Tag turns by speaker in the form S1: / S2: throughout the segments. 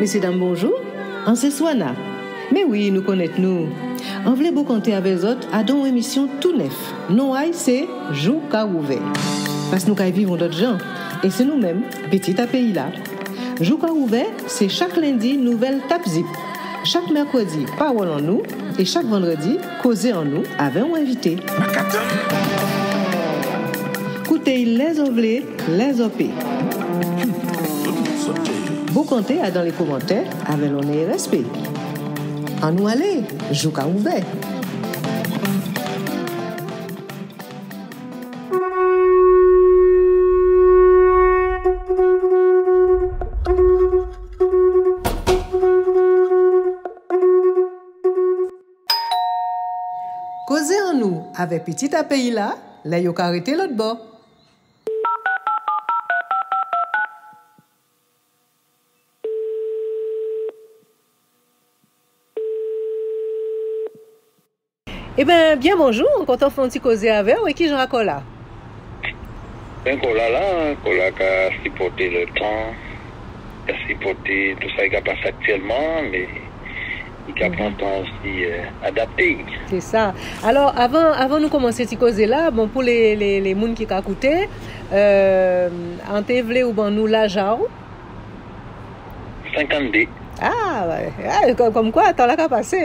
S1: Messieurs, dames, bonjour. En ce soir-là. Mais oui, nous connaissons nous. On voulait beaucoup compter avec les autres à une émission tout neuf. Non, c'est Jou ka ouvert. Parce que nous vivons d'autres gens. Et c'est nous-mêmes, petit à pays là. Jou ka ouvert, c'est chaque lundi, nouvelle Tap Zip. Chaque mercredi, parole en nous. Et chaque vendredi, causer en nous avec un invité. Écoutez les onglets, les OP. Vous comptez dans les commentaires avec l'honneur et respect. En nous aller, Jou ka ouvert. Causer en nous avec petit à pays là, là yo ka arrêté l'autre bord. Eh bien bonjour, quand on fait un petit causer avec, et qui j'en raconte là?
S2: Ben Kola qui a supporté le temps, qui a supporté tout ça qui a passé actuellement, mais il a pris le temps aussi adapté.
S1: C'est ça. Alors avant de commencer ce causer là, bon pour les gens qui ont écouté, en TV ou bon nous la genre
S2: 52.
S1: Ah, ouais. Comme quoi, temps là qu'a passé.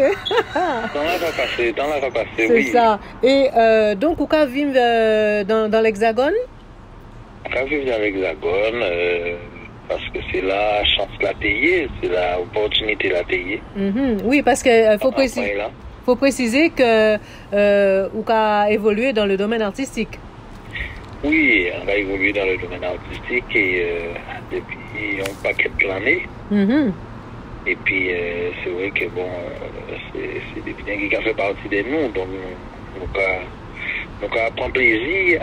S2: Temps là qu'a passé,
S1: c'est
S2: oui.
S1: C'est ça. Et donc, vous pouvez vivre dans l'Hexagone?
S2: On peut vivre dans l'Hexagone parce que c'est la chance la payer, c'est l'opportunité la payer.
S1: Oui, parce que faut préciser que vous pouvez évoluer dans le domaine artistique.
S2: Oui, on va évoluer dans le domaine artistique et depuis un paquet d'années. Et puis, c'est vrai que bon, c'est des biens qui fait partie de nous, donc nous prendre plaisir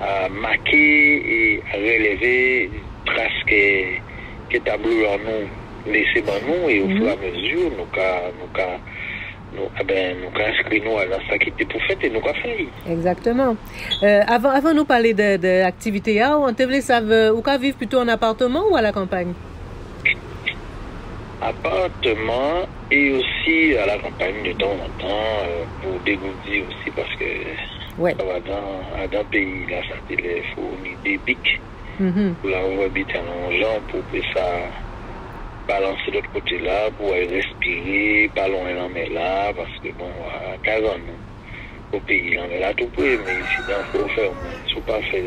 S2: à marquer et à relever traces que tableau en nous laissé par nous, et au fur et à mesure, nous inscrire nous à ça qui était pour faire et nous faire.
S1: Exactement. Avant nous parler de l'activité, on te voulait savoir où qu'à vivre plutôt en appartement ou à la campagne?
S2: Appartement et aussi à la campagne de temps en temps pour dégourdir aussi parce que ça va dans le pays là, ça il faut des pics pour la habiter en gens pour que ça balancer de l'autre côté là pour respirer pas loin en mer là parce que bon à 15 ans au pays là mais là tout près mais ici il faut faire faut pas faire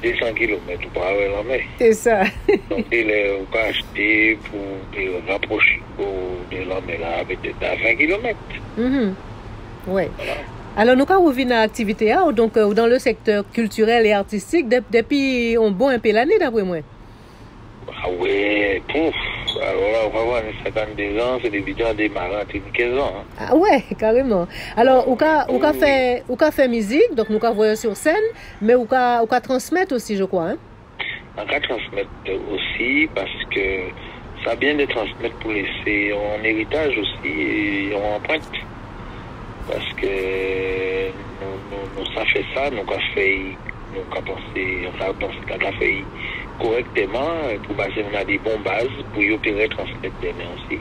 S2: 200 km pour avoir la mer.
S1: C'est ça.
S2: Donc, on peut acheter pour rapprocher de la mer là, peut-être à 20 km.
S1: Oui. Voilà. Alors, nous avons vu dans l'activité, donc dans le secteur culturel et artistique, depuis un bon peu l'année, d'après moi.
S2: Ah ouais, pouf. Alors là, on va voir 52 ans, c'est des vidéos démarrant à 15 ans. Hein.
S1: Ah ouais, carrément. Alors, on a fait musique, donc nous avons voyé sur scène, mais on a transmettre aussi, je crois. Hein?
S2: On a transmettre aussi, parce que ça vient de transmettre pour laisser en héritage aussi, et en empreinte. Parce que nous ça fait ça, nous avons pensé correctement pour baser on a des bonnes bases pour y opérer transmettre demain aussi.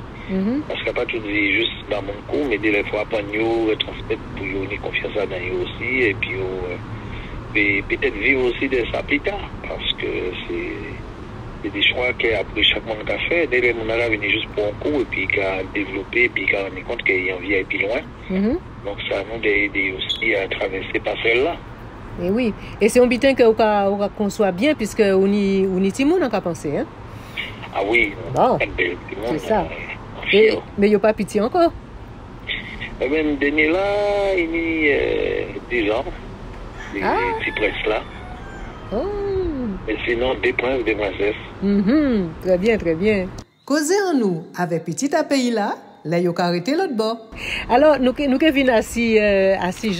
S2: Parce qu'il n'y a pas tout dit juste dans mon cours, mais des fois apprendre à transmettre pour y avoir confiance dans eux aussi et puis peut-être vivre aussi de ça plus tard parce que c'est des choix qu'après chaque monde a fait. Dès que mon a venu juste pour un cours et puis qu'a développé et puis qu'a rendu compte qu'il y a envie d'aller plus loin. Donc ça nous aide aussi à traverser par celle-là.
S1: Et oui, et c'est un bitin qu'on soit bien puisque on y timoun en pensé, hein?
S2: Ah oui,
S1: bon, c'est ça. Mais il n'y a pas pitié encore?
S2: Eh bien, le dernier là, il y a 10 ans, des petits princes là.
S1: Oh.
S2: Mais sinon, des princes, des princesses.
S1: Très bien, très bien. Causer en nous avec petit à pays là, là, il y a arrêté l'autre bord. Alors, nous venons assis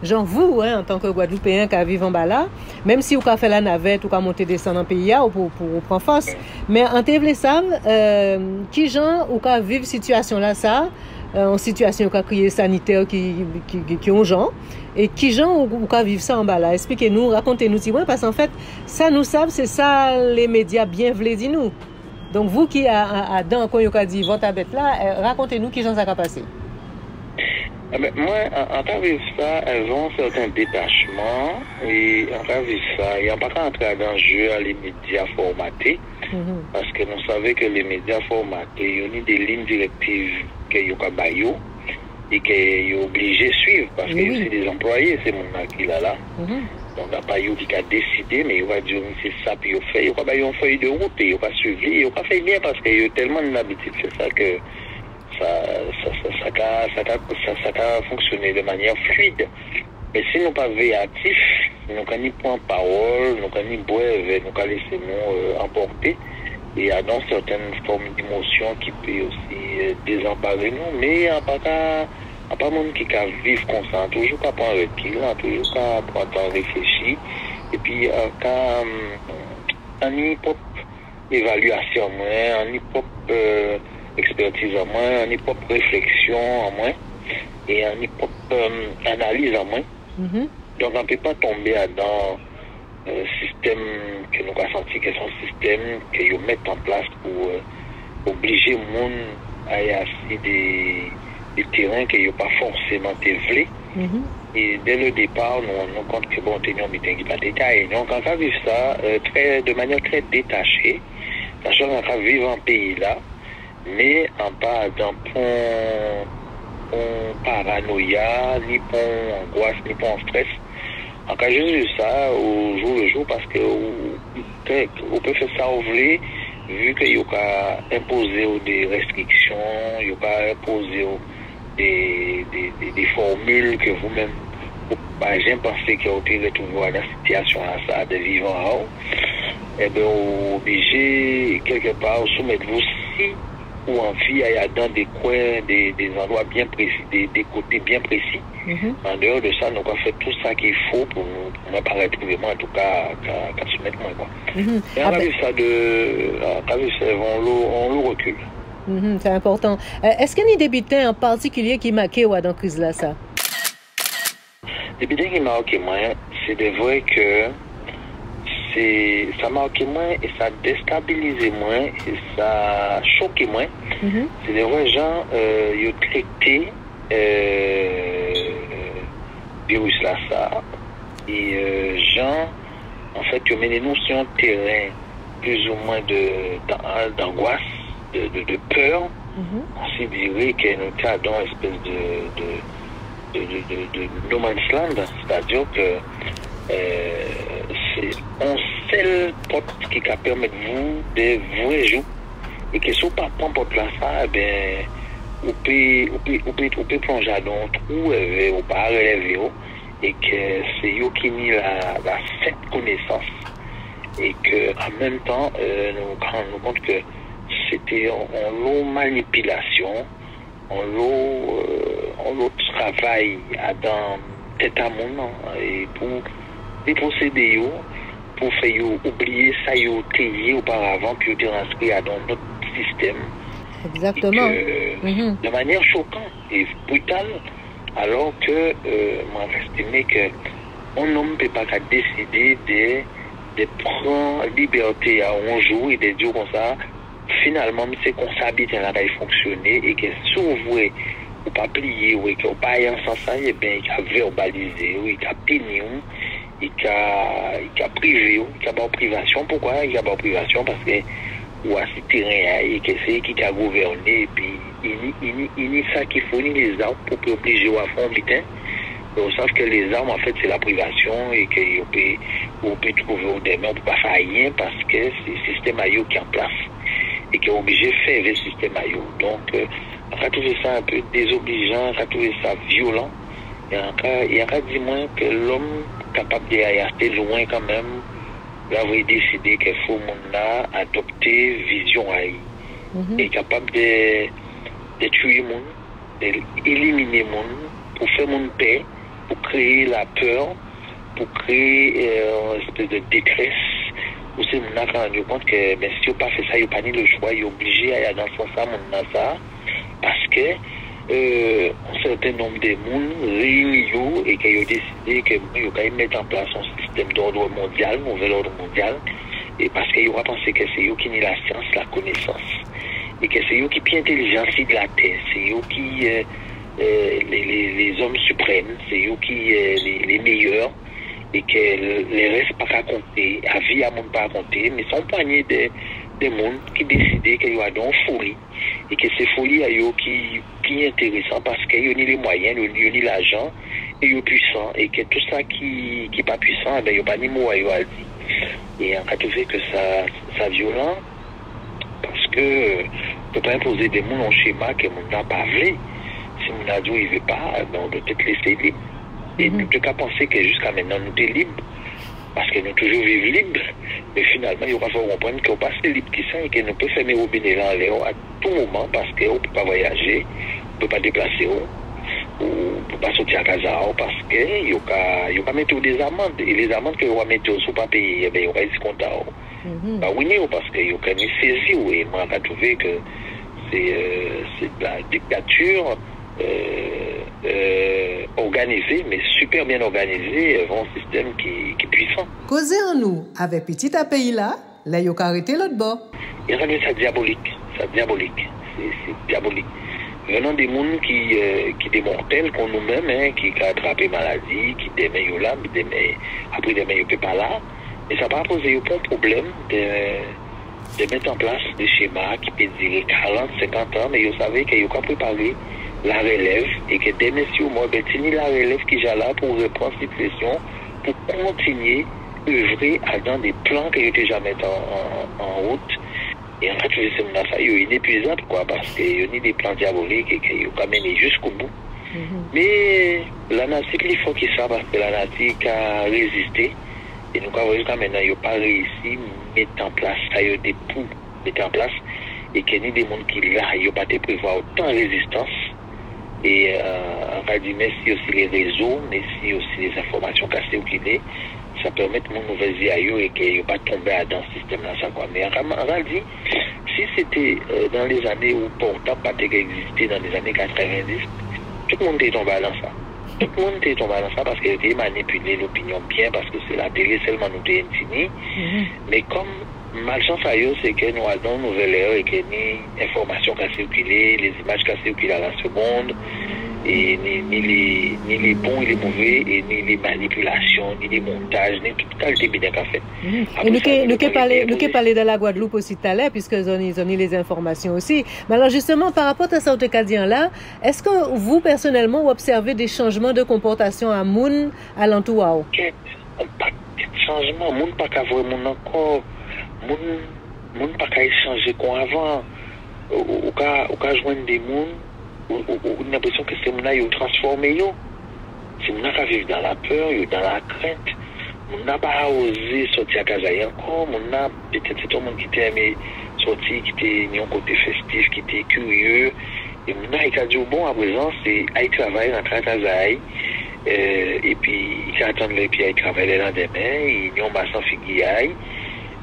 S1: Jean vous, hein, en tant que Guadeloupéen qui vit en bas là, même si vous avez fait la navette, vous avez monté descendre en pays ou pour prendre force, mais en TV savent qui gens ou qui vivent situation là ça en situation de crise sanitaire qui ont gens et qui gens ou qu'à vivre ça en bas là. Expliquez-nous, racontez-nous si moi parce qu'en fait ça nous savent, c'est ça les médias bien veulent dire nous. Donc vous qui a dans quand vous dit votre bête là, racontez-nous qui gens ça a passé.
S2: Moi, en tant que ça, elles ont certains détachements et en tant que ça, il n'y a pas qu'à entrer dans le jeu à les médias formatés parce que nous savons que les médias formatés, il y a des lignes directives que y a et que sont obligés de suivre parce que c'est des employés, c'est mon qui là. Donc, il n'y a pas qui a décidé, mais il va dire c'est ça puis il fait, il va une feuille de route et il va suivre, il va faire bien parce qu'il y a tellement d'habitude de ça que ça a fonctionné de manière fluide. Mais si nous pas actifs, nous n'avons ni point parole, nous n'avons ni boire, nous n'avons laisser nous emporter. Et il y a dans certaines formes d'émotion qui peut aussi désemparer nous, mais il n'y a pas de monde qui peut vivre comme ça, toujours pas prendre recul, toujours pas prendre temps réfléchir. Et puis, quand on y propre évaluation, on y propre expertise en moins, on y propre réflexion en moins, et on y propre analyse en moins. Donc, on ne peut pas tomber dans un système que nous avons senti que c'est un système que nous mettons en place pour obliger le monde à y assis des terrains que n'ont pas forcément développés. Et dès le départ, nous nous compte que bon, nous avons qui pas détaillé. Donc, on va vivre ça de manière très détachée, sachant qu'on va vivre en pays là, mais en pas d'un point paranoïa, ni point angoisse, ni point stress. En cas juste vu ça au jour le jour parce que on peut faire ça au voulez, vu qu'il y a imposé des restrictions, il y a imposé des formules que vous-même par exemple pensez que vous pouvez retrouver dans la situation là, ça de vivre en haut, et bien obligé quelque part soumettre vous si ou en vie à dans des coins, des endroits bien précis, des côtés bien précis. En dehors de ça, nous avons fait tout ça qu'il faut pour ne pas retrouver en tout cas qu'à se mettre moins. Et on a vu ça on le recule.
S1: C'est important. Est-ce qu'il y a des débutants en particulier qui marquent dans la crise là ça?
S2: Les débutants qui marquent moi, c'est de vrai que ça marque moins et ça déstabilise moins et ça choque moins. C'est des vrais gens qui ont traité virus là ça et gens en fait qui ont mené nous sur un terrain plus ou moins d'angoisse, de peur. On s'est dit que nous sommes dans une espèce de no man's land, c'est-à-dire que c'est un seul porte qui permet de vous de vous jouer et que si vous ne pas prendre porte là ça, ben vous pouvez plonger dans un trou, vous pas relever et que c'est eux qui mis la cette connaissance et que en même temps nous rendons compte que c'était en lot manipulation, en lot travail dans tête à monde et pour des procédés pour faire oublier ça yo trié auparavant puis de rentrer dans notre système.
S1: Exactement.
S2: De manière choquante et brutale, alors que moi j'estimais que un homme ne peut pas décider de prendre liberté à un jour et de dire comme ça finalement c'est qu'on s'habite là va fonctionner et que si vous voulez ou pas plier ou que pas y en sens ça et bien il a verbalisé ou il a puni il a privé il a pas privation. Pourquoi il a pas privation? Parce que ou à ce terrain et que c'est qui a gouverné et puis il y a ça qu'il faut ni les armes pour obliger à fond vite. On sait que les armes en fait c'est la privation et que on peut trouver des mains pour pas faire rien parce que c'est le système AIO qui est en place et qui est obligé de faire le système AIO. Donc on a trouvé ça un peu désobligeant, on a trouvé ça violent et on a dit moins que l'homme capable d'aller loin quand même d'avoir décidé qu'il faut adopter vision AI et capable de tuer le monde, d'éliminer le monde pour faire mon paix, pour créer la peur, pour créer une espèce de détresse. Où c'est mon a rendu compte que si on pas fait ça, il n'y a pas ni le choix, il est obligé à aller dans ce sens ça, parce que un certain nombre de monde réunis et qui ont décidé que ils allaient mettre en place un système d'ordre mondial, nouvel ordre mondial, et parce qu'ils ont pensé que c'est eux qui ont la science, la connaissance, et que c'est eux qui sont intelligents de la Terre, c'est eux qui les hommes suprêmes, c'est eux qui les meilleurs, et que les restes pas à compter, la vie à monde pas à compter, mais sont poignées des mondes qui décidaient qu'il y a une folie, et que ces folies qui est intéressant parce qu'il y a les moyens, il y a l'argent, et il y a puissant, et que tout ça qui n'est pas puissant, il n'y a pas ni mot à dire. Et on a trouvé que ça violent, parce que on ne peut pas imposer des mondes en schéma que mon n'a pas voulu. Si mon a dit il ne veut pas, on doit peut-être laisser libre. Et nous ne pouvons pas penser que jusqu'à maintenant nous sommes libres, parce que nous toujours vivons libres, mais finalement il va falloir comprendre qu'on passe libre qui ça et que nous pouvons fermer au robinets en l'air à tout moment parce qu'on ne peut pas voyager, on ne peut pas déplacer, on ne peut pas sortir à casa parce qu'il y a mettre des amendes, et les amendes que vous mettez sur pas payer, il y aura des comptes. Bah oui, parce qu'il y a quand même saisi, et moi j'ai trouvé que c'est de la dictature organisé, mais super bien organisé, un système qui est puissant.
S1: Causer en nous, avec petit à pays là, là, il y a arrêté l'autre bord.
S2: Il y a ça diabolique, c'est diabolique. Venant des gens qui des mortels comme nous-mêmes, hein, qui attrapent maladie, qui demain là, après demain ils ne peuvent pas là, mais ça va poser aucun problème de mettre en place des schémas qui peuvent durer 40, 50 ans, mais vous savez qu'il y a qu'à préparer la relève et que dès messieurs, moi, c'est la relève qui est là pour reprendre cette session, pour continuer à œuvrer dans des plans qui étaient jamais en route. Et en fait, ça est inépuisable, quoi, parce qu'il y a des plans diaboliques et qu'il faut mener jusqu'au bout. Mais la nation, il faut qu'il sache parce que la nation a résisté. Et nous avons jusqu'à maintenant, il n'a pas réussi à mettre en place, ça y a des poux, mettre en place, et qu'il y a des gens qui là, il n'y a pas de prévoir autant de résistance. Et on va dire merci aussi les réseaux, merci aussi les informations cassées ou guidées. Ça permet de mon nouvelle vie et qu'il n'y ait pas tombé dans ce système-là. Mais on va dire, si c'était dans les années où portable pas existé, dans les années 90, tout le monde est tombé dans ça. Tout le monde est tombé dans ça parce qu'il a manipulé l'opinion bien, parce que c'est la télé seulement nous est intimidé. Mais comme malchance à eux, c'est que nous avons une nouvelle ère et que ni informations qui circulent, les images qui circulent à la seconde, et ni les bons et les mauvais, et ni les manipulations, ni les montages, ni toute qualité bien qu'a fait.
S1: Et nous qui parlé de la Guadeloupe aussi tout à l'heure, puisque nous avons les informations aussi. Mais alors justement, par rapport à ça, là, est-ce que vous, personnellement, vous observez des changements de comportation à Moun, à l'entour?
S2: Pas de changement, Moun pas qu'à voir Moun encore. Moun pas qu'à échanger comme avant. Ou qu'à joindre des moun, ou l'impression que ces moun-là, ils ont transformé. C'est moun qui vivent dans la peur, dans la crainte. Moun n'a pas osé sortir à casa encore. Moun n'a peut-être c'est tout le monde qui était aimé sortir, qui était un côté festif, qui était curieux. Et moun n'a pas dit bon, à présent, c'est à travailler, rentrer à casa. Et puis, il attend les pieds, il travaille le lendemain, il y a un bassin figuier.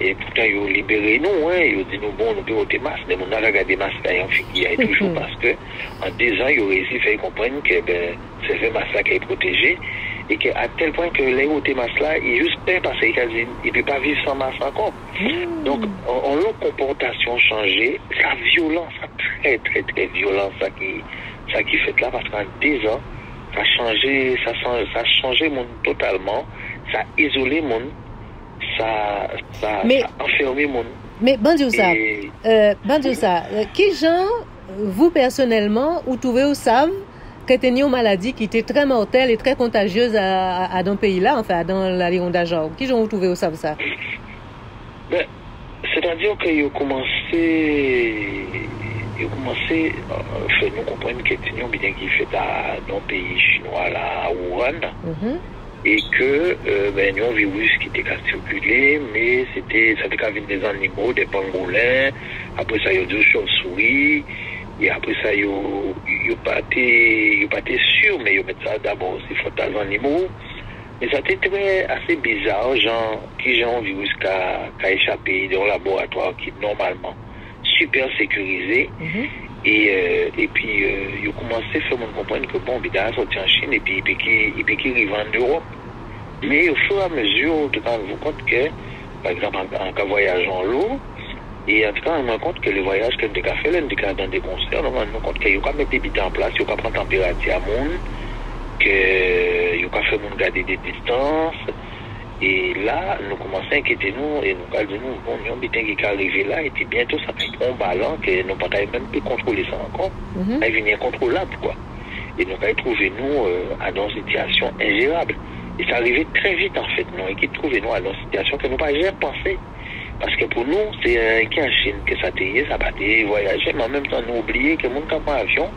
S2: Et pourtant, ils ont libéré nous, hein. Ils ont dit nous, bon, nous pouvons ôter masque. Mais on a regardé masque en figuier toujours parce que, en 2 ans, ils ont réussi à faire comprendre que, c'est fait masque qui est protégé. Et qu'à tel point que les ôter masque là, il est juste peur parce qu'il ne peut pas vivre sans masque encore. Donc, en leur comportation changée, ça violence, ça très, très, très violent, ça qui fait là, parce qu'en 2 ans, ça a changé le monde totalement, ça a isolé le monde, ça a enfermé le monde.
S1: Mais, Bandiosa, qui genre, vous personnellement, vous trouvez au savez que c'était une maladie qui était très mortelle et très contagieuse à dans le pays-là, enfin, dans la Ligue d'Argent? Qui genre, vous trouvez au savez ça?
S2: C'est-à-dire qu'il a commencé à faire nous comprendre que c'était une bien qui fait dans le pays chinois, là, à Wuhan, et que nous avons un virus qui était circulé, mais ça avait qu'à venir des animaux, des pangolins, après ça, il y a des chauves-souris, et après ça, il n'y a pas été sûr, mais il y a ça d'abord aussi faut des animaux. Mais ça était assez bizarre, qui ont un virus qui a échappé dans le laboratoire qui normalement super sécurisé. Et puis, ils ont commencé à faire comprendre que bon, il a sorti en Chine et puis il peut qu'il en Europe. Mais au fur et à mesure, on se rend compte que, par exemple, en cas voyage en l'eau, et en tout cas, on se rend compte que les voyages que nous avons fait, nous avons dans des concerts, on se rend compte qu'il y a mettre des bits en place, il y a prendre température à monde, qu'il y a fait garder des distances. Et là, nous commençons à inquiéter nous et nous disons, bon, nous avons qui est arrivé là, et puis bientôt ça prend un ballon que nous ne pouvons même plus contrôler ça encore. Ça devient incontrôlable, quoi. Et nous avons trouvé nous dans une situation ingérable. Et ça arrivait très vite, en fait, nous, et qui trouvaient nous dans une situation que nous n'avons pas jamais pensé. Parce que pour nous, c'est qui en Chine que ça t'est, ça va voyager, mais en même temps, nous oublions que le monde n'a pas avion.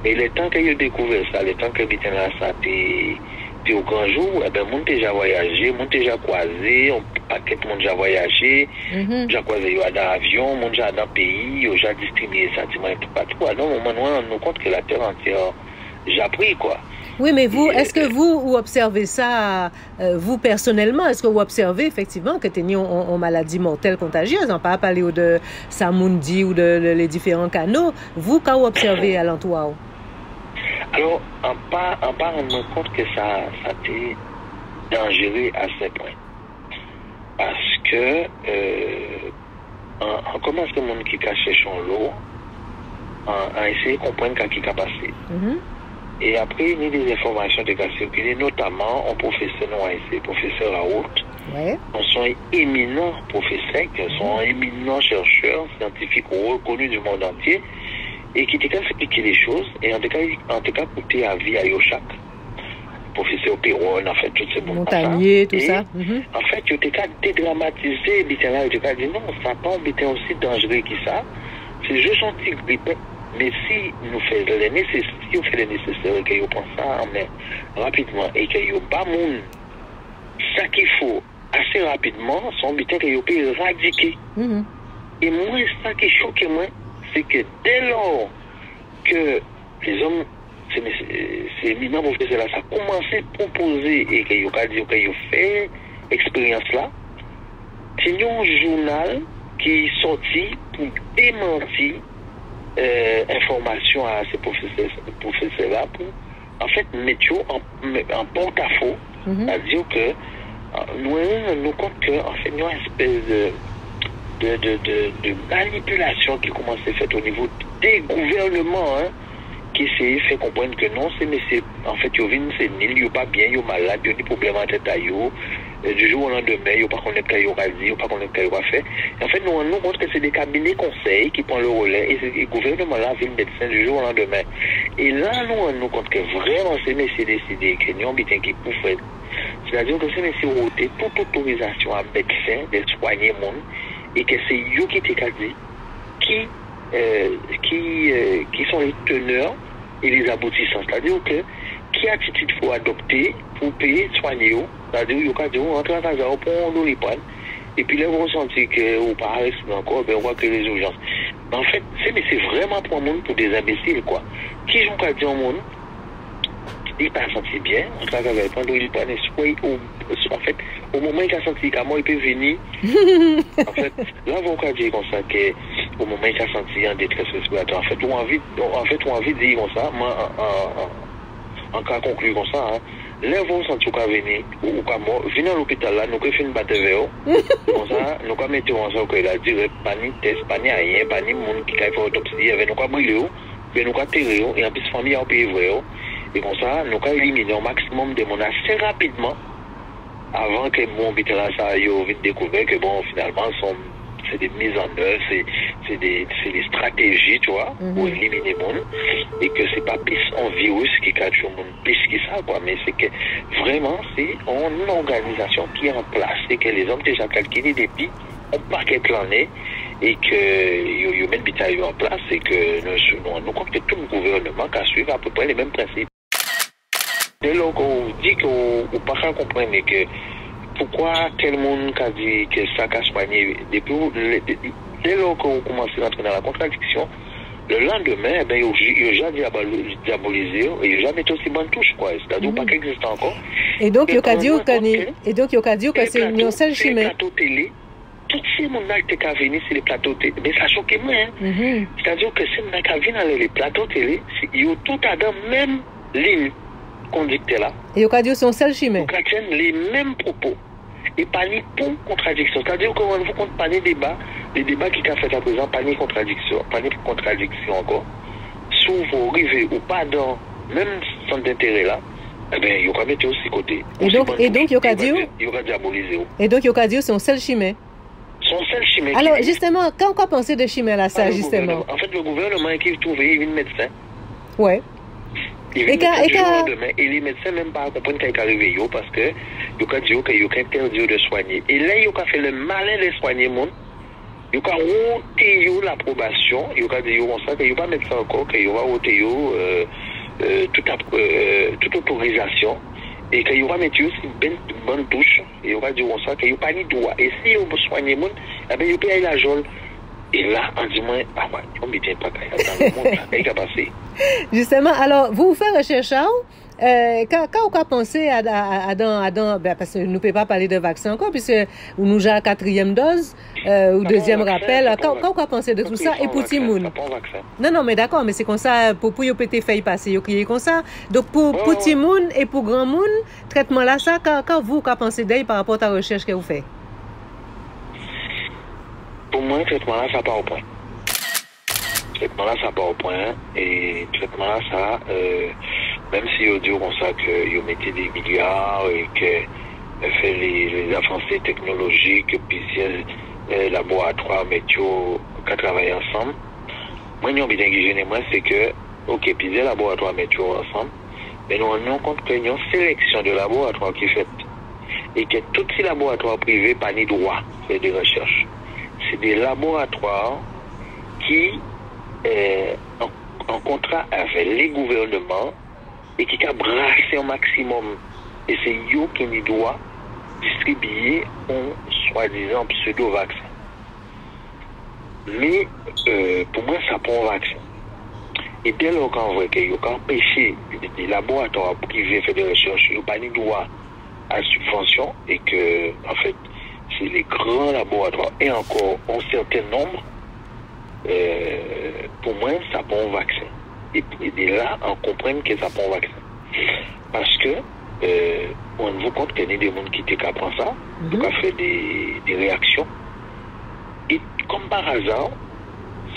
S2: Mais le temps qu'ils ont découvert ça, le temps qu'ils ont là, ça t'est au grand jour, eh ben, le monde déjà voyagé, le monde déjà croisé, un paquet de monde déjà voyagé, déjà croisé dans l'avion, le monde déjà dans le pays, déjà distribué ça, tu m'as tout partout. Alors, au moment où on nous compte que la terre entière, j'ai pris, quoi.
S1: Oui, mais vous, est-ce que vous observez ça, vous personnellement, est-ce que vous observez effectivement que tu es en maladie mortelle contagieuse, on pas parler de Samundi ou de les différents canaux, vous, quand vous observez à l'entour?
S2: Alors, on pas rendre compte que ça t'est dangereux à ce point. Parce que, on commence le monde qui cache son lot, à essayer de comprendre quand il a passé. Et après, il y a des informations qui ont circulé, notamment un professeur non ASC, professeur Raoult.
S1: Ouais.
S2: Ce sont éminents professeurs, qui sont éminents chercheurs scientifiques reconnus du monde entier, et qui t'ont expliqué les choses, et en tout cas, coûté à vie à Yoshak. Professeur Perron, en fait, toutes ces bons
S1: Montagnier, tout ça.
S2: En fait, il était dédramatisé, il était dit non, ça n'a pas été aussi dangereux que ça. C'est juste un petit grippe. Mais si nous faisons le nécessaire, et que prend ça en main rapidement et que vous pas moun, ça qu'il faut assez rapidement, son but est que vous peut éradiquer. Et moi, ça qui choque moi, c'est que dès lors que les hommes, c'est éminent pour faire cela, ça a commencé à proposer et que vous avez dit que vous fait expérience là, c'est un journal qui est sorti pour démentir information à ces professeurs-là pour, en fait, mettre en porte-à-faux, c'est-à-dire que nous compte que, en fait, il y a une espèce de manipulation qui commence à être faite au niveau des gouvernements, qui essaient de faire comprendre que non, mais c'est, en fait, c'est nul, il n'y a pas bien, il y a malade, il y a des problèmes en tête à eux. Du jour au lendemain, il n'y a pas qu'on ait qu'il y aura dit, il n'y a pas qu'on ait qu'il y aura fait. Et en fait, nous rendons compte que c'est des cabinets conseils qui prennent le relais et le gouvernement là, ville médecin du jour au lendemain. Et là, nous rendons compte que vraiment, ces messieurs décidés que nous avons qui pouvaient. C'est-à-dire que ces messieurs ont ôté toute autorisation à médecins de soigner le monde et que c'est eux qui étaient dit qui sont les teneurs et les aboutissants. C'est-à-dire que qui attitude faut adopter pour payer soigner eux. C'est-à-dire qu'il y a des gens qui rentrent dans la casa, on prend les pannes, et puis là, vous sentez que vous parlez encore, ben, on voit que les urgences. En fait, c'est vraiment pour un monde, pour des imbéciles, quoi. Qui j'en ai dit au monde, il n'a pas senti bien, on travaille avec prendre les pannes, en fait, au moment où il a senti comment il peut venir, en fait, là, vous dire comme ça, que au moment où il a senti en détresse respiratoire, en fait, on a envie de dire comme ça, moi, en cas conclu comme ça, là, vous sentez qu'on venir, ou qu'on venir à l'hôpital là, nous faisons une bataille vers comme ça, nous mettons mettre en sorte qu'il a dit, pas ni test, pas ni rien, pas ni monde qui a fait autopsie, nous avons brûlé, nous avons terré, et en plus, la famille a payé vrai. Et comme ça, nous avons éliminé au maximum de monde assez rapidement, avant que mon hôpital ça ait découvert que bon, finalement, c'est des mises en œuvre, c'est des stratégies, tu vois, pour éliminer le monde, et que c'est pas plus un virus qui cache le monde, plus que ça, quoi, mais c'est que vraiment, c'est une organisation qui est en place, et que les hommes déjà calculés depuis un paquet de l'année, et que ils mettent bitaille en place, et que nous compte que tout le gouvernement qui suit à peu près les mêmes principes. Dès lors qu'on dit qu'on ne peut pas comprendre que pourquoi tel monde a dit que ça cache soigné dès lors qu'on commence à entrer dans la contradiction, le lendemain, ben, il y a déjà diabolisé, il n'y a jamais aussi bonne touche, quoi. C'est-à-dire pas qu'il existe encore.
S1: Et donc, il y a dit que c'est une seule chimère.
S2: Tout ces gens qui sont venus sur les plateaux télé, mais ça choque moi. Hein? C'est-à-dire que ces gens qui viennent dans les plateaux télé, ils ont tout à dans même ligne conducteur là.
S1: Et au cas où son seul chimé.
S2: Ils tiennent les mêmes propos. Et pas ni pour contradiction. C'est-à-dire qu'on ne compte pas les débats qui ont fait à présent, pas ni contradiction encore. Si vous arrivez ou pas dans même centre d'intérêt là, eh bien, il y a mettre aussi côté.
S1: Et donc, il y
S2: a diaboliser.
S1: Et donc, il y a son seul chimé.
S2: Son seul chimé.
S1: Alors, justement, quand on pense de chimé là, ça, justement.
S2: En fait, le gouvernement qui trouve, il vient médecin.
S1: Ouais.
S2: Et les médecins même pas comprendre qu'il est arrivé parce que il a dit qu'il y a interdit de soigner. Et là, il a fait le malin de soigner monde. Il a ôté l'approbation. Il a dit qu'il ne va pas mettre ça encore, qu'il va ôter toute autorisation. Et qu'il va mettre aussi une bonne touche. Il va dire qu'il n'y a pas ni droit. Et si il veut soigner le monde, il peut aller à la jolle. Et là, on dit, ah ouais, on ne tient pas dans le monde, il va passer.
S1: Justement, alors, vous faites recherche, quand on pense parce que nous ne pouvons pas parler de vaccin encore, puisque nous avons la 4e dose, ou 2e rappel, quand on pense de tout ça, et pour Timoun. Non, mais d'accord, mais c'est comme ça, pour peut-être faire passer, il y a comme ça. Donc, pour Timoun et pour Grand Moun, traitement là, ça, quand vous pensez d'elle par rapport à la recherche que vous faites?
S2: Pour moi, le traitement là, ça part au point. Le traitement là, ça part au point. Et le traitement là, ça, même si on dit comme ça que vous mettez des milliards et que fait les avancées technologiques, puis les laboratoires météo qui travaillent ensemble, moi, nous, bien gêné, moi, c'est que, ok, puis les laboratoires météo ensemble, mais nous rendons compte qu'il y a une sélection de laboratoires qui est faite. Et que tous ces laboratoires privés n'ont pas ni droit de faire des recherches. C'est des laboratoires qui en contrat avec les gouvernements et qui ont brassé au maximum. Et c'est eux qui doivent distribuer un soi-disant pseudo-vaccin. Mais pour moi, ça prend un vaccin. Et dès lors qu'on voit qu'ils ont empêché des laboratoires privés de faire des recherches, ils n'ont pas ni droit à subvention et que, en fait, c'est les grands laboratoires et encore un certain nombre, pour moi, ça prend un vaccin. Et de là, on comprend que ça prend un vaccin. Parce que, on vous compte qu'il y a des gens qui prennent ça, qui ont fait des réactions. Et comme par hasard,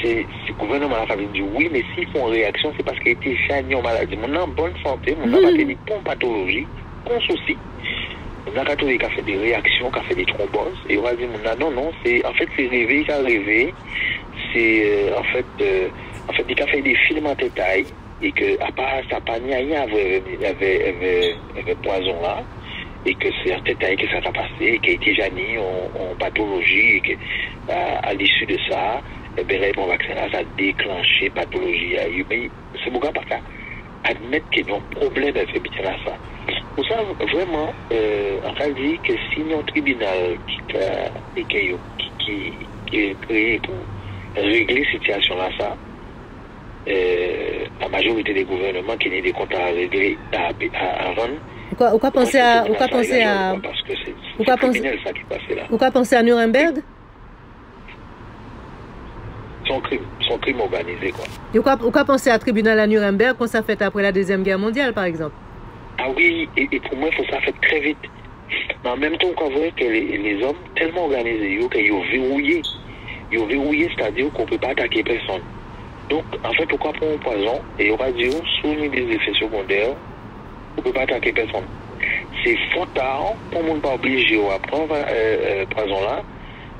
S2: c'est le gouvernement qui a dit oui, mais s'ils font réaction, c'est parce qu'il était chagné en maladie. On est en bonne santé, on n'a pas tenu pour pathologie, pour souci. On a catholique qui a fait des réactions, qui a fait des thromboses, et on a dit non, c'est en fait c'est rêvé, il a rêvé, c'est en fait il a fait des films en détail, et que à part ça pas ni rien avec poison là, et que c'est un détail que ça a passé, et qu'il a été jani en pathologie, et que à l'issue de ça, le vaccin là, ça a déclenché pathologie. Mais c'est beaucoup par ça. Admettre qu'il y a un problème avec ça. Pour ça, vraiment, on a dit que si un tribunal qui est créé pour régler cette situation-là, ça, la majorité des gouvernements qui ont des comptes à régler à rendre.
S1: Ou quoi penser à Nuremberg?
S2: Son crime organisé, quoi.
S1: Ou quoi penser à tribunal à Nuremberg quand ça fait après la Deuxième Guerre mondiale, par exemple?
S2: Ah oui, et pour moi, il faut que ça fait très vite. Mais en même temps, on voit que les hommes tellement organisés, qu'ils ont verrouillé. Ils ont verrouillé, c'est-à-dire qu'on ne peut pas attaquer personne. Donc, en fait, pourquoi prendre un poison et on va dire, soumis des effets secondaires, on ne peut pas attaquer personne. C'est trop tard, pour le monde pas obligé à prendre poison là.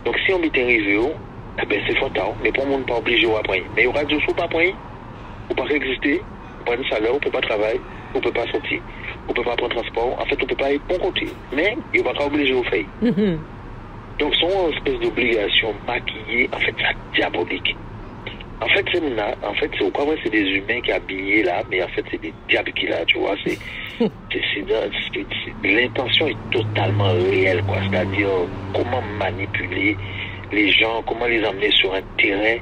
S2: Donc, si on est arrivé, eh ben, c'est trop tard. Mais pour le monde pas obligé à prendre. Mais il y aura des choses pas prendre, ou pas exister, ou pas de salaire, on ne peut pas travailler, on ne peut pas sortir, on ne peut pas prendre transport. En fait, on ne peut pas aller bon côté. Mais il ne va pas obligé au faire. Donc, c'est une espèce d'obligation maquillée, en fait, c'est diabolique. En fait, c'est au contraire, c'est des humains qui habillés là, mais en fait, c'est des diables qui là, tu vois. L'intention est totalement réelle, quoi. C'est-à-dire, comment manipuler les gens, comment les emmener sur un terrain,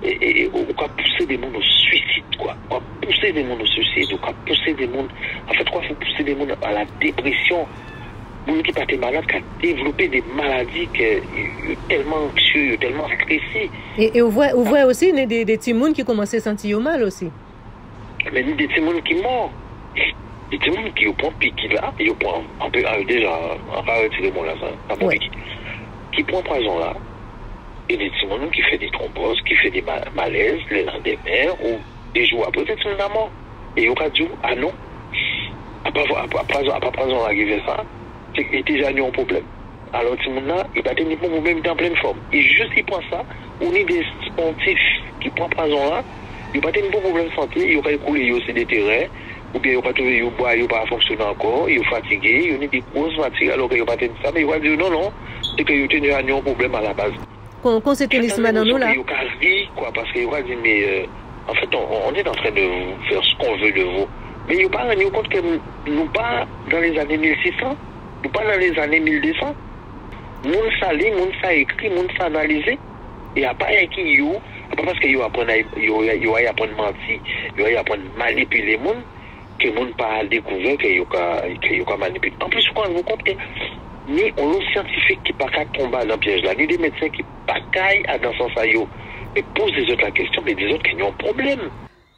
S2: et on va pousser des mondes au suicide, quoi. On va pousser des mondes au suicide, on va pousser des mondes, en fait, quoi, faut pousser des mondes à la dépression. Moun qui pas malade, qui a développé des maladies que tellement anxieux, tellement stressés.
S1: Et on voit aussi des petits moun qui commencent à sentir mal aussi.
S2: Mais des petits moun qui morts. Des petits moun qui prennent piqui là, ils prennent un peu déjà, on va retirer mon là, ça, pas piqui. Qui prend poison là. Et des petits moun qui fait des thromboses, qui fait des malaises, le lendemain, ou des jours après, c'est une mort. Et au cas où, ah non, à pas poison arriver ça, c'est qu'il déjà eu un problème. Alors, tout le monde là, il va tenir pour vous-même en pleine forme. Et juste, il prend ça, on est des sportifs qui prennent poison là, il va tenir pour problème de santé, il va écouler aussi des terrains, ou bien il va trouver, il boit, il va fonctionner encore, il est fatigué, il a des grosses fatigues, alors qu'il va tenir ça, mais il va dire non, c'est qu'il a tenu un problème à la base.
S1: Quand c'est tennisman dans nous là?
S2: Il va dire, quoi, parce qu'il va dire, mais en fait, on est en train de faire ce qu'on veut de vous. Mais il ne pas rendu compte que nous pas dans les années 1600, nous pas dans les années 1200. Moun sa li, moun sa écrit, moun sa analysé. Et après, qui yo, pas parce que yo apprennent mentir, yo apprennent manipuler moun, que moun pas découvert que yo ka manipuler. En plus, quand vous compte que ni on est scientifique qui pas qu'à tomber dans le piège là, ni des médecins qui pas qu'à dans son sens yo, et pose des autres la question, mais des autres qui ont un problème.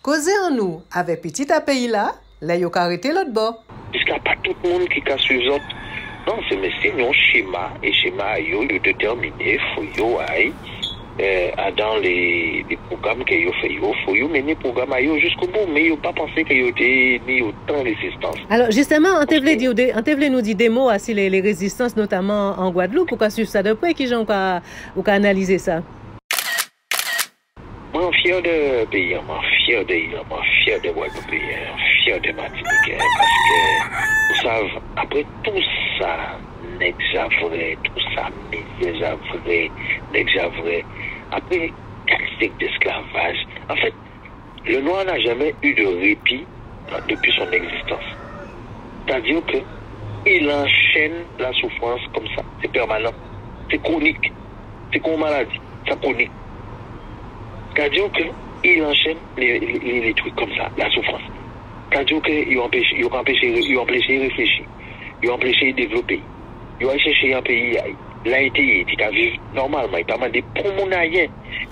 S1: Causer en nous, avec petit à pays là yo ka arrêter l'autre bord.
S2: Puisqu'il n'y a pas tout le monde qui a suivi l'autre. Non, c'est un schéma, et schéma yo déterminé, faut yo aille dans les programmes que yo fait, faut yo mener programme yo jusqu'au bout, mais yo pas penser que yo était mis autant de résistance.
S1: Alors justement, on te nous dire des mots sur les résistances, notamment en Guadeloupe, pour qu'on suive ça de près, qui j'en ka analyser ça.
S2: Moi, je suis fier de pays, je suis fier de l'île, je suis fier de Guadeloupe, je suis fier de Martinique, parce que, vous savez, après tout ça, n'exavré, tout ça, n'exavré, après 4 siècles d'esclavage, en fait, le noir n'a jamais eu de répit depuis son existence. C'est-à-dire qu'il enchaîne la souffrance comme ça, c'est permanent, c'est chronique, c'est comme une maladie, c'est chronique. C'est-à-dire qu'il enchaîne les trucs comme ça, la souffrance. C'est-à-dire qu'il empêche de réfléchir, il empêche de développer. Il va chercher un pays, l'Haïti, il va vivre normalement, il va demander pour mon aïen.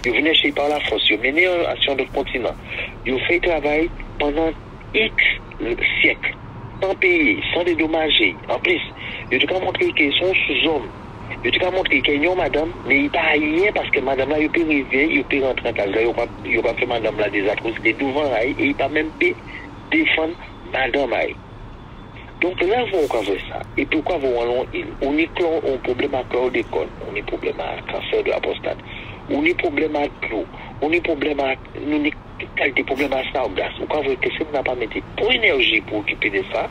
S2: Il venait chez par la force, il mené sur d'autres continents. Il fait travail pendant X siècles, sans payer, sans dédommager. En plus, il te montrer qu'ils sont sous-hommes. Je te montrer qu'il y a une madame, mais il n'y a pas rien parce que madame là, il peut arriver, il peut rentrer en place, il va faire madame là des atrocités devant elle et il va même pas défendre madame là. Donc là, vous avez ça. Et pourquoi vous allez on est un problème à chlordécone, on est problème à cancer de la prostate, on est problème à clou, on est problème à qualité problème à sargasse. Pourquoi vous que ça n'a pas mis pour énergie pour occuper de ça?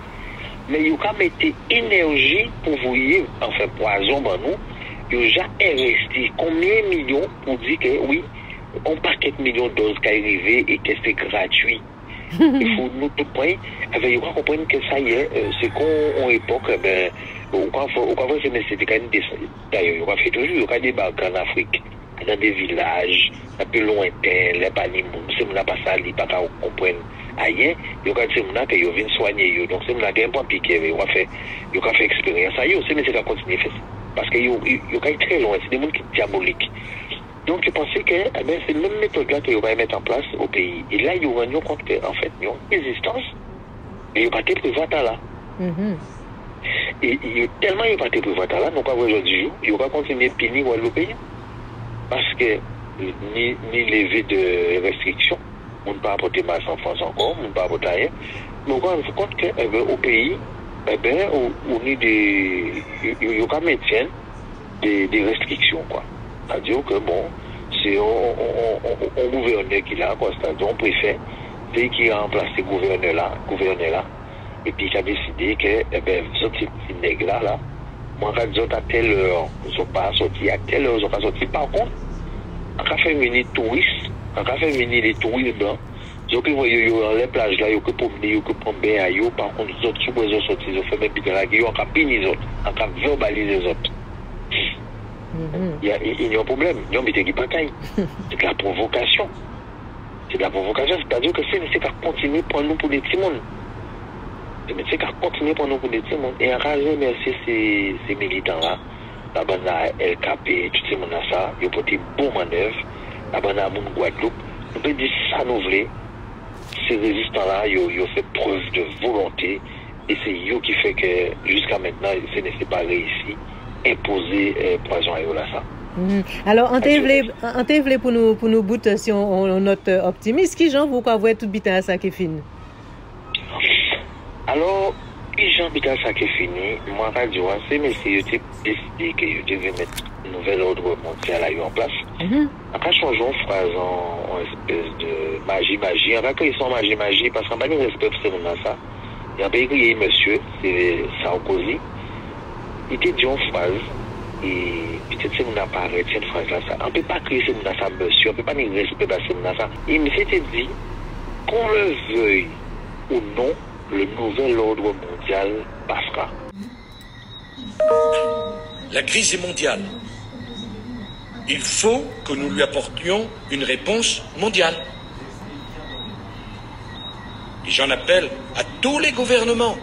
S2: Mais il y a mettre énergie pour vous y, enfin poison dans nous, il y a investi combien de millions pour dire que oui, on paquet de millions de doses qui arrivent et que c'est gratuit. Il faut nous tout point, il faut comprendre que ça y est, c'est qu'en époque, au cas où c'est quand même d'ailleurs, il y a fait toujours, il y a des barques en Afrique, dans des villages, un peu lointains, les panimons, c'est mon pas ça, il pas comprendre. Ailleurs, il y a des gens qui viennent soigner, donc c'est un point piqué, il a fait expérience, c'est mais c'est à continuer faire ça. Parce qu'il y a très loin, c'est des gens qui sont diaboliques. Donc je pensais que c'est la même méthode là qu'il va mettre en place au pays. Et là, ils ont rendu compte qu'en fait, il y a une résistance, mais il n'y a pas de prévoir là. Et tellement il n'y a pas de prévoir là, donc aujourd'hui, il va continuer de punir le pays. Parce que ni lever de restrictions, on ne peut pas apporter ma enfance encore, on ne peut pas apporter rien. Mais on se rend compte qu'au pays, on est il y a quand même des restrictions, quoi. C'est-à-dire que bon, c'est un gouverneur qui l'a, quoi. C'est-à-dire on préfère, c'est qui a remplacé ce gouverneur là, et puis il a décidé que, ce petit nègre là, moi, quand ils ont à telle heure, ils ne sont pas sortis, à telle heure, ils ne sont pas sortis. Par contre, on a fait venir les touristes, on a fait venir les touristes blancs, ils ont pu voir les plages là, ils ont pu promener, ils ont pu prendre bien, par contre, ils ont sous ils ont sorti, ils ont fait même pire là, ils ont capé les autres, ils ont verbalisé les autres. Il y a un problème, ils ont mis des batailles. C'est de la provocation. C'est de la provocation, c'est-à-dire que c'est qu'à continuer pour nous pour les petits mondes. Mais c'est qu'à continuer pour nous pour dire, et à remercier ces militants-là, la bande LKP, tout ce monde ça, ils ont porté bon manœuvre, la bande à Moun Guadeloupe, nous pouvons dire ça nous voulons, ces résistants-là, ils ont fait preuve de volonté, et c'est eux qui fait que jusqu'à maintenant, ce n'est pas réussi, imposer poison à eux là ça.
S1: Alors, on t'a voulu pour nous bouter si on note optimiste, qui j'en vous quoi voir tout bitin à ça qui est fini?
S2: Alors, les gens qui ont ça qui est fini, moi, je dis, c'est mais si ils décidé qu'ils devaient mettre un nouvel ordre mondial en place. Après, changeons phrase en espèce de magie. Après, qu'ils sont magie, parce qu'en bas, ils respectent ça. Il y a un pays qui est monsieur, c'est Sarkozy. Il te dit une phrase, et peut-être que on n'a pas arrêté cette phrase-là. On ne peut pas créer cette ça, monsieur, on ne peut pas ni respecter cette ça. Et monsieur te dit, qu'on le veuille ou non, le nouvel ordre mondial passera.
S3: La crise est mondiale. Il faut que nous lui apportions une réponse mondiale. Et j'en appelle à tous les gouvernements.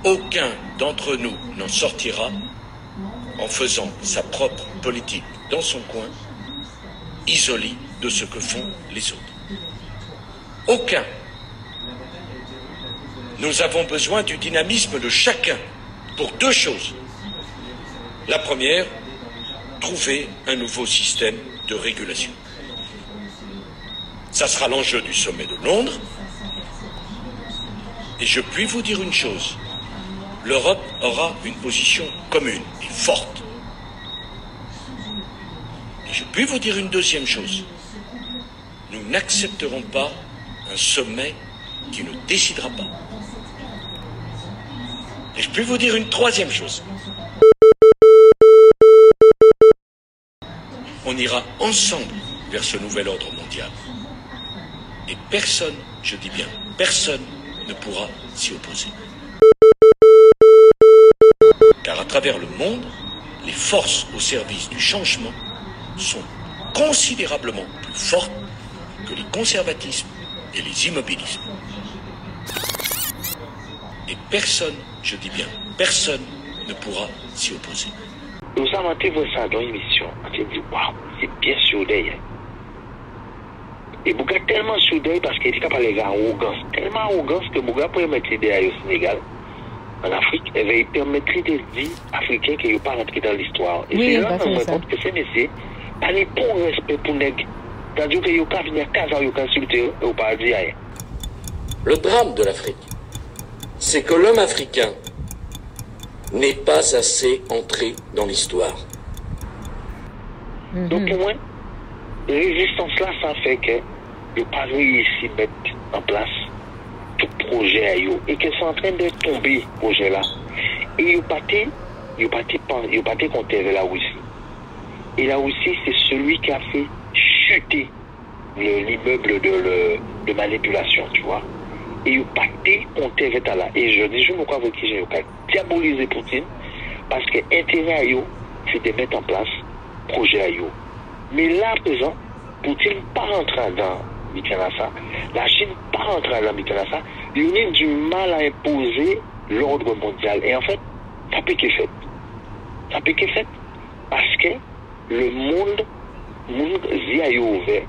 S3: Aucun d'entre nous n'en sortira en faisant sa propre politique dans son coin, isolé de ce que font les autres. Aucun. Nous avons besoin du dynamisme de chacun pour deux choses. La première, trouver un nouveau système de régulation. Ça sera l'enjeu du sommet de Londres. Et je puis vous dire une chose, l'Europe aura une position commune et forte. Et je puis vous dire une deuxième chose, nous n'accepterons pas un sommet qui ne décidera pas. Et je peux vous dire une troisième chose. On ira ensemble vers ce nouvel ordre mondial. Et personne, je dis bien, personne ne pourra s'y opposer. Car à travers le monde, les forces au service du changement sont considérablement plus fortes que les conservatismes et les immobilismes. Et personne, je dis bien, personne ne pourra s'y opposer.
S2: Nous avons vu ça dans l'émission. On s'est dit, waouh, c'est bien soudé. Et Bouga tellement soudé parce qu'il est capable de arrogance. Tellement arrogance que Bouga peut mettre l'idée au Sénégal, en Afrique, et va permettre de dire Africains qu'il ne pas rentrer dans l'histoire. Et c'est là qu'on me compte que c'est messieurs, pas de bon respect pour les gens. C'est-à-dire qu'il n'y a pas venir à casa, il n'y a pas insulter au paradis.
S3: Le drame de l'Afrique, c'est que l'homme africain n'est pas assez entré dans l'histoire.
S2: Donc pour moi, la résistance-là, ça fait que le pas réussi à mettre en place tout projet à eux et qu'ils sont en train de tomber, projet-là. Et ils ne pas compter avec la Russie. Et la Russie, c'est celui qui a fait chuter l'immeuble de manipulation, tu vois. Et ils pas compter avec là. Et je dis, je ne crois pas que j'ai diaboliser Poutine parce que l'intérêt à eux, c'est de mettre en place projet à eux. Mais là, à présent, Poutine pas rentrer dans Mitanassa, la Chine pas rentrer dans Mitanassa, ils ont du mal à imposer l'ordre mondial. Et en fait, ça peut qu'être fait. Ça peut qu'être fait parce que le monde est ouvert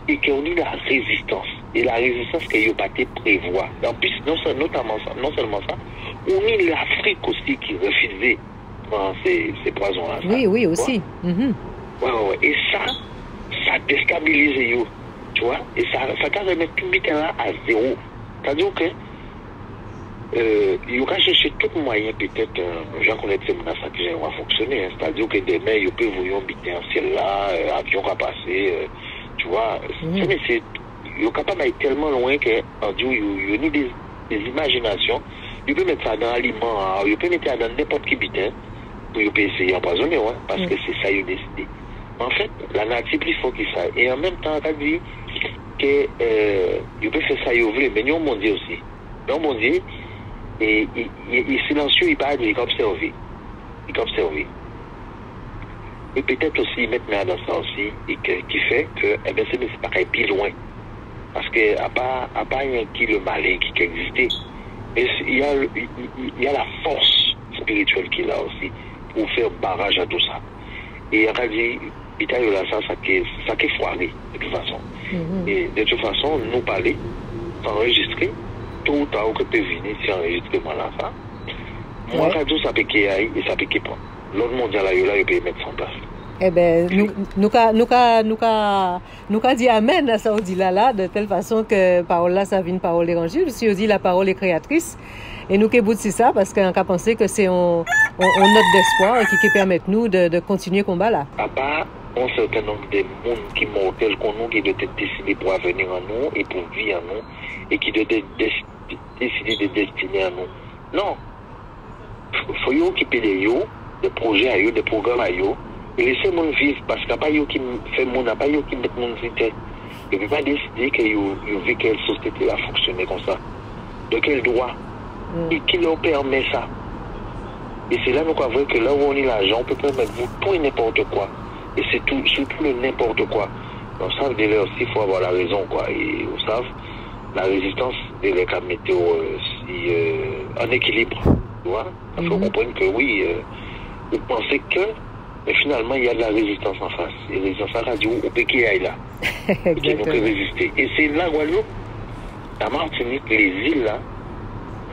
S2: et qu'on a la résistance. Et la résistance que n'y a pas prévoir. En plus, non seulement ça, on a l'Afrique aussi qui refusait ces poisons-là.
S1: Oui, aussi.
S2: Ouais. Et ça déstabilise eux. Tu vois? Et ça remet tout le temps à zéro. C'est-à-dire que il y aura cherché tout moyen, peut-être, j'en connais que ça qui va fonctionner. Hein. C'est-à-dire que demain, ils peuvent voir un ciel là, avion va passer, tu vois. Mais c'est, ils sont capables d'aller tellement loin qu'il y a des imaginations. Ils peuvent mettre ça dans l'aliment, ils peuvent mettre ça dans n'importe qui bitin pour essayer d'empoisonner, ouais, parce que c'est ça qu'ils ont décidé. En fait, la nature plus fort que ça. Et en même temps, on a dit que ils peuvent faire ça, ils veulent, mais ils ont mondial aussi. Ils ont mondial. Et il est silencieux, il parle, il observe. Et peut-être aussi maintenant dans ça aussi, et qui fait que c'est pas plus loin. Parce que à part un qui le malin qui existait, Et il y a la force spirituelle qu'il a aussi pour faire barrage à tout ça. Et il a dit, ça qui est foiré, de toute façon. Et de toute façon, nous parler, s'enregistrer, tout ou tard, que peut venir si enregistrement là, ça. Moi, quand ça peut qu'il y ait, et ça peut qu'il prend. L'autre mondial, là, il peut mettre en place.
S1: Eh bien, nous dit amen à ça, on dit là, de telle façon que parole là, ça vient une parole évangile. Si on dit la parole est créatrice, et nous qui bout de ça, parce qu'on a pensé que c'est une note d'espoir qui permet nous de continuer le combat là.
S2: À part un certain nombre de monde qui mortels qu'on nous, qui doivent être décidés pour avenir en nous et pour vivre en nous, et qui doivent être décidés de destiner à nous. Non. Il faut occuper des projets à eux, des programmes à eux, et laisser mon vivre, parce qu'il n'y a pas eux qui fait mon, pas eux qui mettent mon vie. Il ne peut pas décider que veut quelle société va fonctionner comme ça. De quel droit et qui leur permet ça. Et c'est là nous avons vu que là où on est l'argent, on peut permettre vous tout et n'importe quoi. Et c'est tout, surtout le n'importe quoi. On savent de là aussi, il faut avoir la raison, quoi. Et on savent la résistance de la météo en équilibre. Tu vois? Il faut comprendre que oui, vous pensez que, mais finalement, il y a de la résistance en face. Et la résistance à radio, au Pékin, est là. Et qui nous peut résister. Et c'est là, Guadeloupe, la Martinique, les îles, là,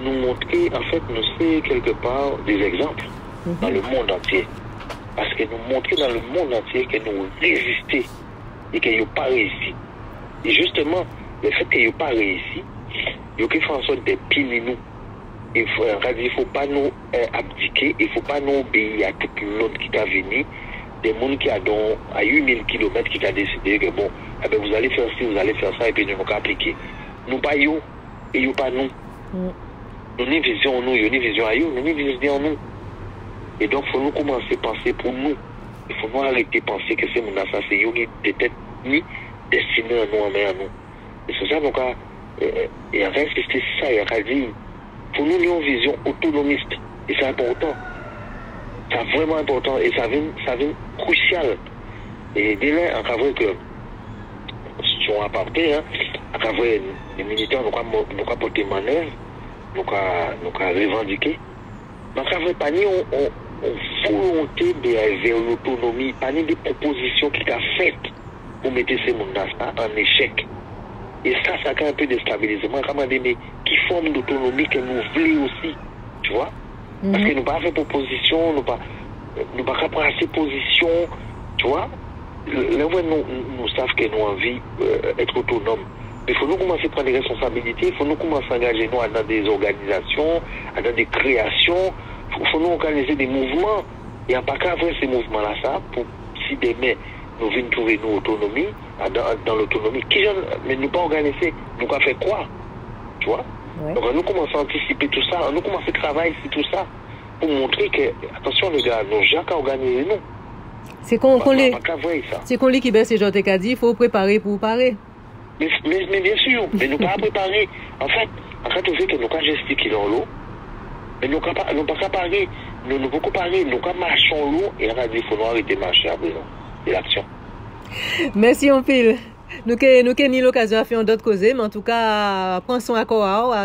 S2: nous montrer, en fait, nous c'est quelque part des exemples dans le monde entier. Parce que nous montrer dans le monde entier que nous résistons et qu'ils n'ont pas réussi. Et justement, le fait qu'ils n'ont pas réussi, il faut faire en sorte de piner nous. Il ne faut pas nous abdiquer, il ne faut pas nous obéir à tout l'autre qui t'a venu, des gens qui a à 8000 km qui t'a décidé que bon, eh bien, vous allez faire ci, vous allez faire ça, et puis nous allons appliquer. Nous pas yo, et yo pas nous. Nous avons une vision en nous, nous avons une vision ailleurs, nous avons une vision en nous. Et donc, il faut nous commencer à penser pour nous. Il faut nous arrêter de penser que c'est mon assassin, c'est eux qui peut-être ni destiné à nous, en main à nous. Et c'est ça, donc, et en fait, c'est ça, il a dit, pour nous, nous avons une vision autonomiste. Et c'est important. C'est vraiment important. Et ça vient crucial. Et dès là, on voit que, si on a parlé, on voit les militaires, nous avons porté manœuvre, nous avons revendiqué. Donc, on voit pas ni volonté vers l'autonomie, pas ni des propositions qui sont faites pour mettre ces mondes-là en échec. Et ça a un peu déstabilisé. Moi, mais qui forme d'autonomie que nous voulons aussi, tu vois? Parce que nous pas fait proposition, nous pas prendre ces positions, tu vois? Là où nous savons que nous avons envie d'être autonomes. Mais il faut nous commencer à prendre des responsabilités, il faut nous commencer à engager nous dans des organisations, dans des créations, il faut nous organiser des mouvements. Et à pas qu'à avoir ces mouvements-là, ça, pour si demain nous venons trouver nos autonomies, dans l'autonomie, mais nous pas organiser, nous pas faire quoi? Tu vois? Ouais. Donc nous commençons à anticiper tout ça, nous commençons à travailler sur tout ça, pour montrer que, attention les gars, nous jamais qu'à organiser nous.
S1: C'est qu'on lit qui baisse et Jean-Ték a dit, il faut préparer pour parer.
S2: Mais bien sûr, mais nous pas préparer. En fait, on fait que nous pas gesticuler dans l'eau, mais nous pas préparer, nous ne pouvons pas parer, nous pas marcher en l'eau, et on a dit, il faut nous arrêter de marcher à présent. C'est l'action.
S1: Merci en pile. Nous avons eu l'occasion de faire d'autres causes, mais en tout cas, pensons à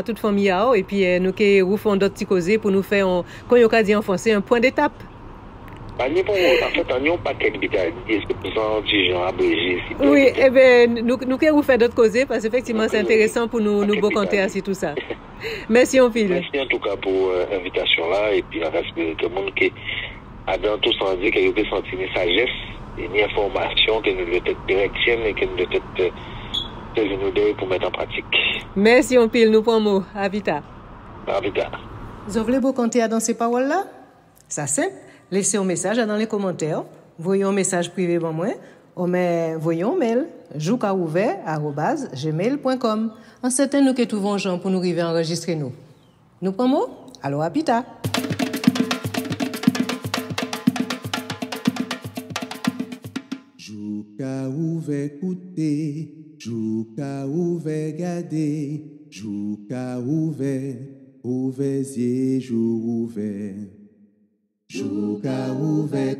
S1: toute famille, et puis nous avons fait d'autres petits causes pour nous faire, quand on a dit en français, un point d'étape.
S2: En fait, on n'a pas quel bétail,
S1: oui, eh bien, nous avons fait d'autres causes, parce qu'effectivement, c'est intéressant pour nous bocanter à tout ça. Merci en pile.
S2: Merci en tout cas pour l'invitation là, et puis que le monde qui a dans tout sens dit qu'il peut sentir une sagesse, une information qui nous doit être directienne et qui nous doit être venue pour mettre en pratique.
S1: Merci en pile, nous prenons mot. À vita.
S2: À vita.
S1: Vous voulez vous compter dans ces paroles-là? Ça simple. Laissez un message dans les commentaires. Voyez un message privé pour moi. Voyez un mail joukaouvert@gmail.com. En certain nous que trouvons gens pour nous arriver à enregistrer nous. Nous prenons mot? Alors à pita.
S4: Jouka ouvert écouter, jouka ouvert garder, jouka ouvert, ouvert yeux, jour ouvert. Jouka ouvert